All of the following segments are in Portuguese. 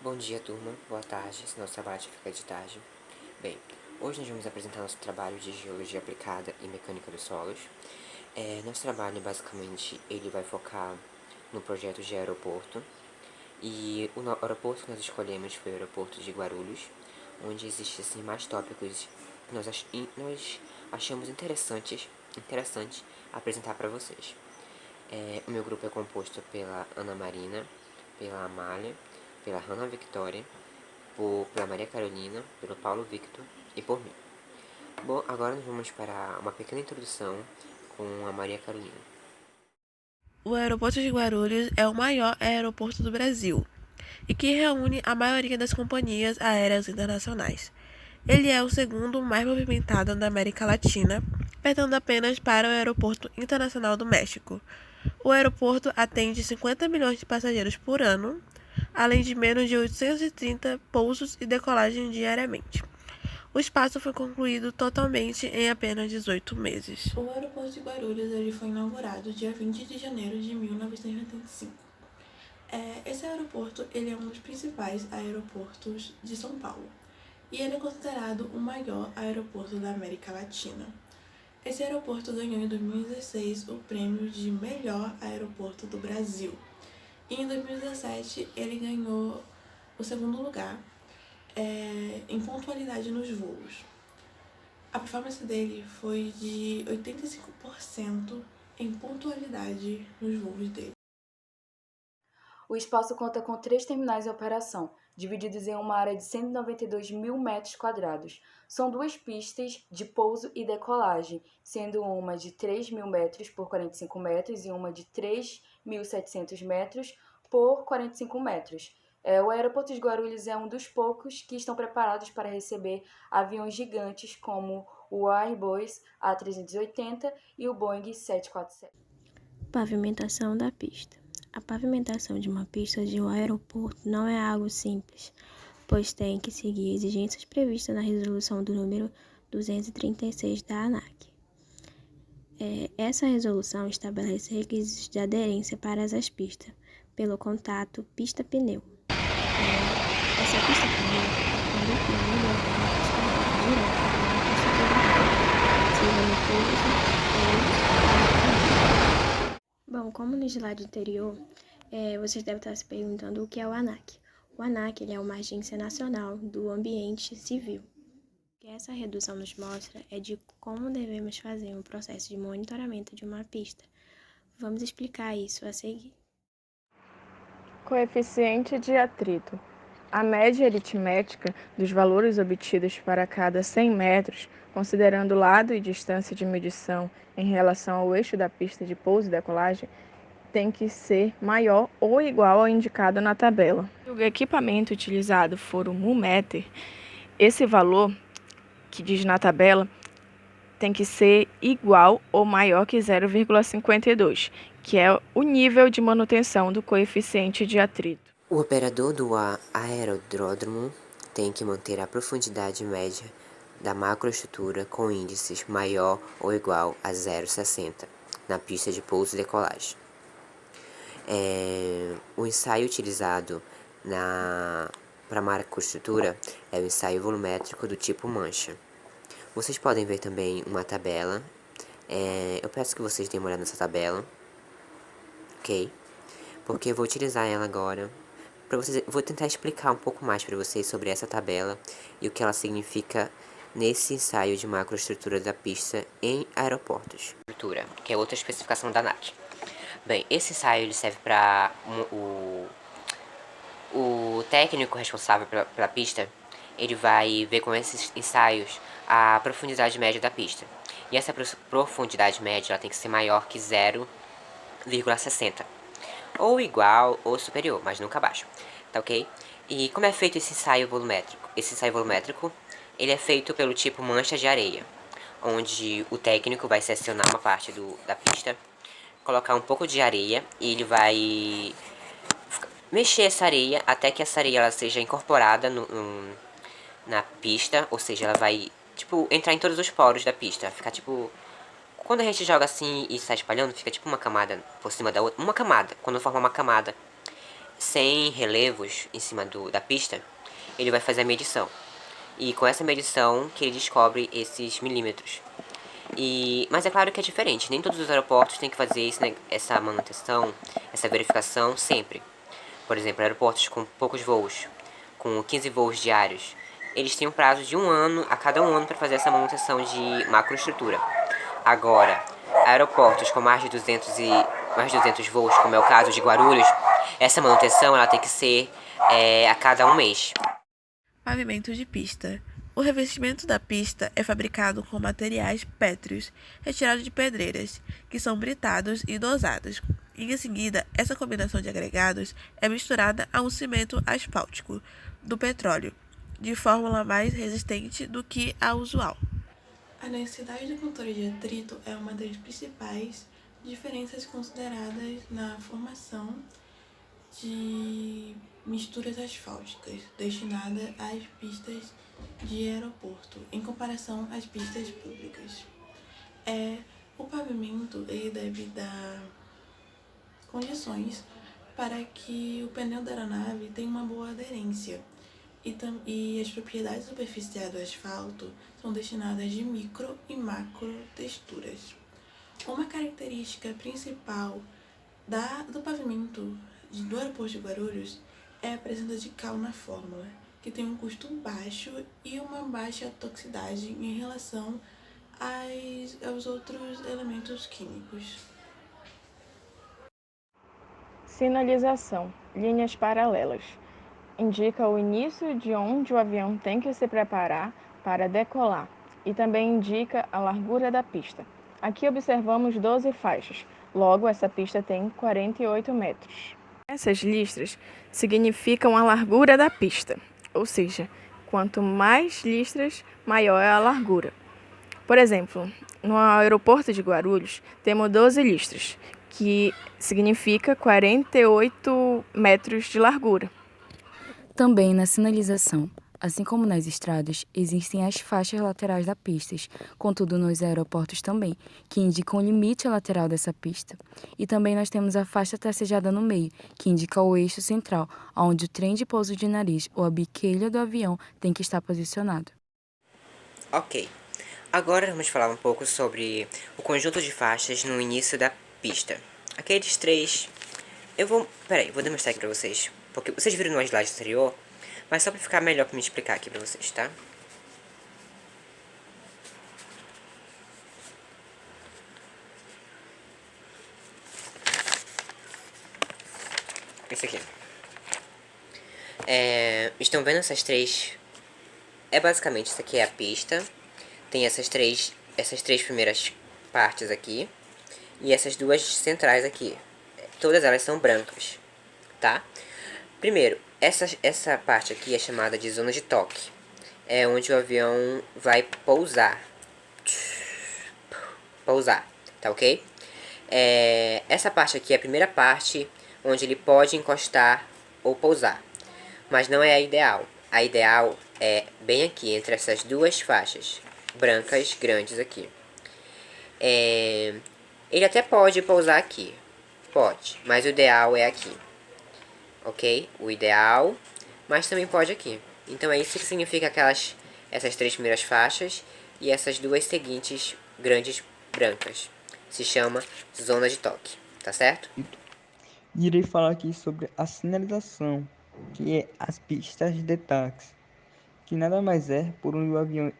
Bom dia, turma. Boa tarde, se nosso trabalho já fica de tarde. Bem, hoje nós vamos apresentar nosso trabalho de Geologia Aplicada e Mecânica dos Solos. Nosso trabalho, basicamente, ele vai focar no projeto de aeroporto. E o aeroporto que nós escolhemos foi o aeroporto de Guarulhos, onde existem assim, mais tópicos que nós achamos interessante apresentar para vocês. O meu grupo é composto pela Ana Marina, pela Amália, pela Hannah Victoria, pela Maria Carolina, pelo Paulo Victor e por mim. Bom, agora nós vamos para uma pequena introdução com a Maria Carolina. O aeroporto de Guarulhos é o maior aeroporto do Brasil e que reúne a maioria das companhias aéreas internacionais. Ele é o segundo mais movimentado da América Latina, perdendo apenas para o Aeroporto Internacional do México. O aeroporto atende 50 milhões de passageiros por ano, além de menos de 830 pousos e decolagens diariamente. O espaço foi concluído totalmente em apenas 18 meses. O aeroporto de Guarulhos ele foi inaugurado dia 20 de janeiro de 1985. Esse aeroporto ele é um dos principais aeroportos de São Paulo e ele é considerado o maior aeroporto da América Latina. Esse aeroporto ganhou em 2016 o prêmio de melhor aeroporto do Brasil. E em 2017 ele ganhou o segundo lugar em pontualidade nos voos. A performance dele foi de 85% em pontualidade nos voos dele. O espaço conta com 3 terminais em operação, divididos em uma área de 192 mil metros quadrados. São 2 pistas de pouso e decolagem, sendo uma de 3 mil metros por 45 metros e uma de 3.700 metros por 45 metros. O aeroporto de Guarulhos é um dos poucos que estão preparados para receber aviões gigantes como o Airbus A380 e o Boeing 747. Pavimentação da pista. A pavimentação de uma pista de um aeroporto não é algo simples, pois tem que seguir exigências previstas na resolução do número 236 da ANAC. Essa resolução estabelece requisitos de aderência para as pistas, pelo contato pista-pneu. Essa pista-pneu é quando o pneu do avião faz contato direto com a pista do aeroporto, seja no pouso ou no Bom, como no slide anterior, vocês devem estar se perguntando o que é o ANAC. O ANAC ele é uma agência nacional do ambiente civil. O que essa redução nos mostra é de como devemos fazer um processo de monitoramento de uma pista. Vamos explicar isso a seguir. Coeficiente de atrito. A média aritmética dos valores obtidos para cada 100 metros, considerando lado e distância de medição em relação ao eixo da pista de pouso e decolagem, tem que ser maior ou igual ao indicado na tabela. Se o equipamento utilizado for o mulmeter, esse valor que diz na tabela tem que ser igual ou maior que 0,52, que é o nível de manutenção do coeficiente de atrito. O operador do aeródromo tem que manter a profundidade média da macroestrutura com índices maior ou igual a 0,60 na pista de pouso e decolagem. O ensaio utilizado para macroestrutura é o ensaio volumétrico do tipo mancha. Vocês podem ver também uma tabela. Eu peço que vocês deem uma olhada nessa tabela, ok? Porque eu vou utilizar ela agora. Vou tentar explicar um pouco mais para vocês sobre essa tabela e o que ela significa nesse ensaio de macroestrutura da pista em aeroportos. Que é outra especificação da ANAC. Bem, esse ensaio ele serve para o técnico responsável pela pista. Ele vai ver com esses ensaios a profundidade média da pista. E essa profundidade média ela tem que ser maior que 0,60. Ou igual ou superior, mas nunca abaixo. Tá ok? E como é feito esse ensaio volumétrico? Esse ensaio volumétrico ele é feito pelo tipo mancha de areia, onde o técnico vai selecionar uma parte da pista, colocar um pouco de areia e ele vai mexer essa areia até que essa areia ela seja incorporada na pista, ou seja, ela vai tipo entrar em todos os poros da pista, ficar tipo quando a gente joga assim e sai espalhando, fica tipo uma camada por cima da outra, uma camada, quando forma uma camada sem relevos em cima da pista, ele vai fazer a medição. E com essa medição que ele descobre esses milímetros. Mas é claro que é diferente, nem todos os aeroportos têm que fazer essa manutenção, essa verificação sempre. Por exemplo, aeroportos com poucos voos, com 15 voos diários, eles têm um prazo de a cada um ano para fazer essa manutenção de macroestrutura. Agora, aeroportos com mais de 200 voos, como é o caso de Guarulhos, essa manutenção ela tem que ser a cada um mês. Pavimento de pista. O revestimento da pista é fabricado com materiais pétreos, retirados de pedreiras, que são britados e dosados. Em seguida, essa combinação de agregados é misturada a um cimento asfáltico do petróleo, de fórmula mais resistente do que a usual. A necessidade de controle de atrito é uma das principais diferenças consideradas na formação de misturas asfálticas destinadas às pistas de aeroporto, em comparação às pistas públicas. O pavimento ele deve dar condições para que o pneu da aeronave tenha uma boa aderência e as propriedades superficiais do asfalto são destinadas de micro e macro texturas. Uma característica principal do pavimento do aeroporto de Guarulhos é a presença de cal na fórmula, que tem um custo baixo e uma baixa toxicidade em relação aos outros elementos químicos. Sinalização. Linhas paralelas. Indica o início de onde o avião tem que se preparar para decolar e também indica a largura da pista. Aqui observamos 12 faixas, logo essa pista tem 48 metros. Essas listras significam a largura da pista, ou seja, quanto mais listras, maior é a largura. Por exemplo, no aeroporto de Guarulhos temos 12 listras, que significa 48 metros de largura. Também na sinalização, assim como nas estradas, existem as faixas laterais da pista, contudo nos aeroportos também, que indicam o limite lateral dessa pista. E também nós temos a faixa tracejada no meio, que indica o eixo central, onde o trem de pouso de nariz ou a biqueira do avião tem que estar posicionado. Ok, agora vamos falar um pouco sobre o conjunto de faixas no início da pista. Aqueles três, vou demonstrar aqui pra vocês, porque vocês viram no slide anterior, mas só pra ficar melhor pra me explicar aqui pra vocês, tá? Esse aqui. Estão vendo essas três? Basicamente, isso aqui é a pista. Tem essas três primeiras partes aqui. E essas duas centrais aqui. Todas elas são brancas, tá? Primeiro, essa parte aqui é chamada de zona de toque. É onde o avião vai pousar. Tá ok? Essa parte aqui é a primeira parte onde ele pode encostar ou pousar. Mas não é a ideal. A ideal é bem aqui, entre essas duas faixas brancas grandes aqui. Ele até pode pousar aqui. Pode, mas o ideal é aqui. Ok? O ideal, mas também pode aqui. Então é isso que significa essas três primeiras faixas e essas duas seguintes grandes brancas. Se chama zona de toque, tá certo? Irei falar aqui sobre a sinalização, que é as pistas de táxi, que nada mais é por onde o avião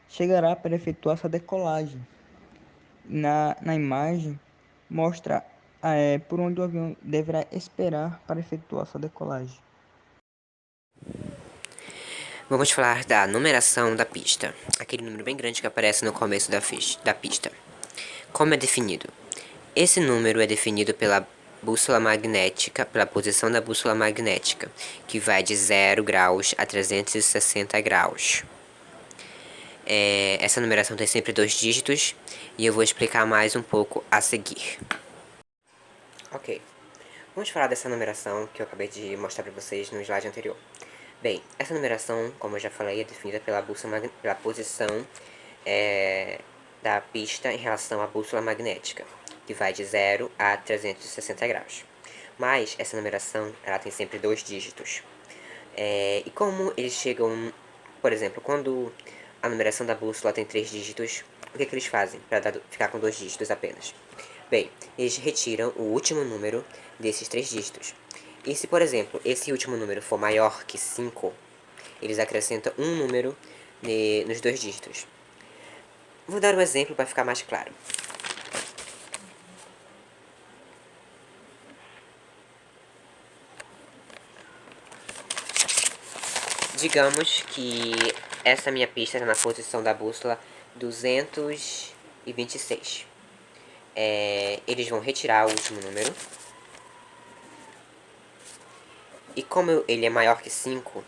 chegará para efetuar sua decolagem. Na imagem mostra por onde o avião deverá esperar para efetuar sua decolagem. Vamos falar da numeração da pista, aquele número bem grande que aparece no começo da pista. Como é definido? Esse número é definido pela bússola magnética, pela posição da bússola magnética, que vai de 0 graus a 360 graus. Essa numeração tem sempre 2 dígitos e eu vou explicar mais um pouco a seguir. Ok, vamos falar dessa numeração que eu acabei de mostrar para vocês no slide anterior. Bem, essa numeração, como eu já falei, é definida pela posição da pista em relação à bússola magnética, que vai de 0 a 360 graus. Mas essa numeração, ela tem sempre 2 dígitos. E como eles chegam, por exemplo, quando a numeração da bússola tem 3 dígitos, o que eles fazem para ficar com 2 dígitos apenas? Bem, eles retiram o último número desses 3 dígitos. E se, por exemplo, esse último número for maior que 5, eles acrescentam um número nos 2 dígitos. Vou dar um exemplo para ficar mais claro. Digamos que essa minha pista está na posição da bússola 226. Eles vão retirar o último número. E como ele é maior que 5,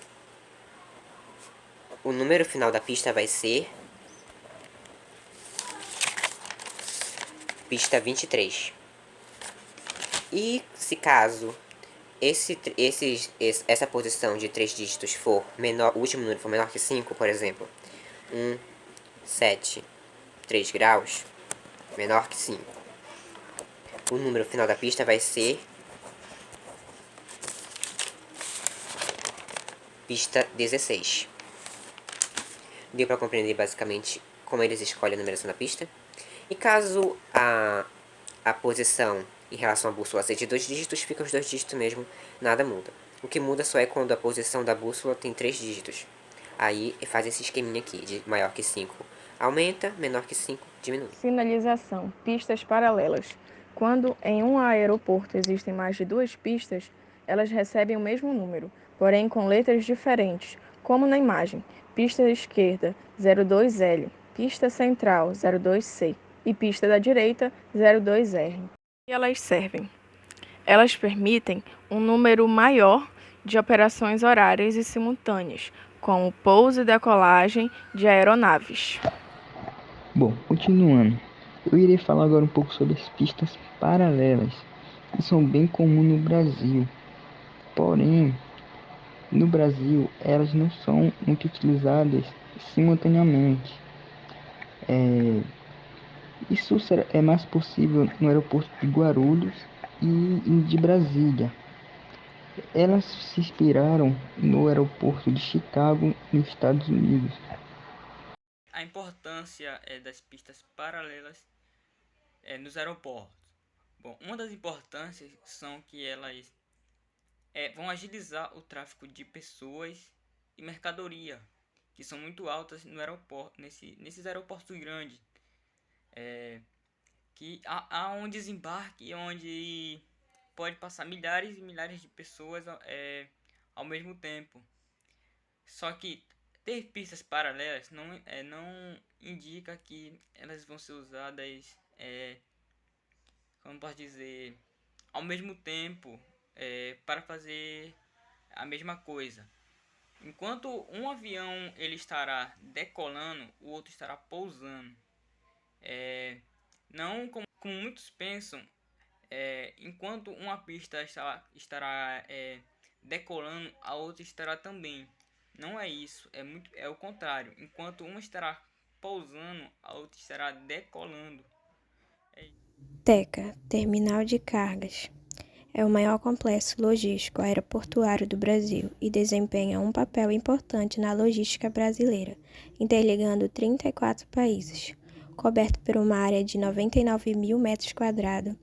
o número final da pista vai ser pista 23. E se caso essa posição de 3 dígitos for menor, o último número for menor que 5, por exemplo, 1, 7, 3 graus, menor que 5, o número final da pista vai ser pista 16. Deu para compreender basicamente como eles escolhem a numeração da pista? E caso a posição em relação à bússola seja de 2 dígitos, fica os 2 dígitos mesmo, nada muda. O que muda só é quando a posição da bússola tem 3 dígitos. Aí faz esse esqueminha aqui, de maior que 5 aumenta, menor que 5 diminui. Sinalização, pistas paralelas. Quando em um aeroporto existem mais de 2 pistas, elas recebem o mesmo número, porém com letras diferentes, como na imagem. Pista esquerda, 02L, pista central, 02C e pista da direita, 02R. E elas servem? Elas permitem um número maior de operações horárias e simultâneas, como pouso e decolagem de aeronaves. Bom, continuando, eu irei falar agora um pouco sobre as pistas paralelas, que são bem comuns no Brasil. Porém, no Brasil, elas não são muito utilizadas simultaneamente. Isso é mais possível no aeroporto de Guarulhos e de Brasília. Elas se inspiraram no aeroporto de Chicago, nos Estados Unidos. A importância das pistas paralelas nos aeroportos. Bom, uma das importâncias são que elas vão agilizar o tráfego de pessoas e mercadoria, que são muito altas no aeroporto, nesses aeroportos grandes, que há um desembarque onde pode passar milhares e milhares de pessoas ao mesmo tempo. Só que ter pistas paralelas não indica que elas vão ser usadas, como posso dizer, ao mesmo tempo para fazer a mesma coisa. Enquanto um avião ele estará decolando, o outro estará pousando. Não como muitos pensam, enquanto uma pista estará decolando, a outra estará também. Não é isso, é o contrário. Enquanto uma estará pousando, a outra estará decolando. TECA, Terminal de Cargas, é o maior complexo logístico aeroportuário do Brasil e desempenha um papel importante na logística brasileira, interligando 34 países. Coberto por uma área de 99 mil metros quadrados,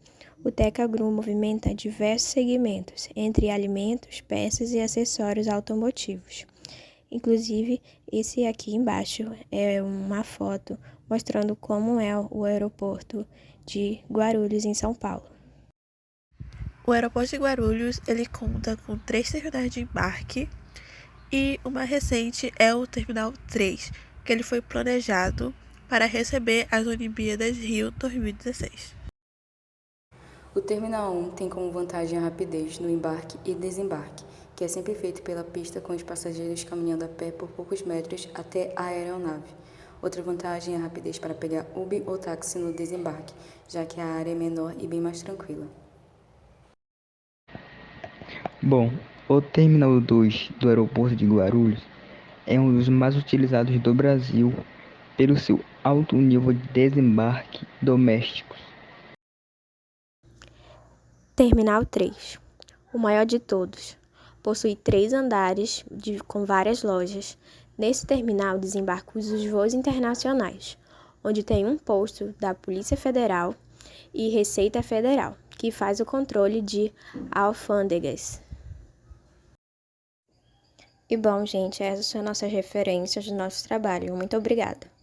o TECA Gru movimenta diversos segmentos, entre alimentos, peças e acessórios automotivos. Inclusive, esse aqui embaixo é uma foto mostrando como é o aeroporto de Guarulhos, em São Paulo. O aeroporto de Guarulhos, ele conta com 3 terminais de embarque e o mais recente é o Terminal 3, que ele foi planejado para receber as Olimpíadas Rio 2016. O Terminal 1 tem como vantagem a rapidez no embarque e desembarque, que é sempre feito pela pista com os passageiros caminhando a pé por poucos metros até a aeronave. Outra vantagem é a rapidez para pegar Uber ou táxi no desembarque, já que a área é menor e bem mais tranquila. Bom, o Terminal 2 do aeroporto de Guarulhos é um dos mais utilizados do Brasil pelo seu alto nível de desembarque domésticos. Terminal 3. o maior de todos. Possui 3 andares com várias lojas. Nesse terminal desembarcam os voos internacionais, onde tem um posto da Polícia Federal e Receita Federal, que faz o controle de alfândegas. E bom, gente, essas são nossas referências do nosso trabalho. Muito obrigada.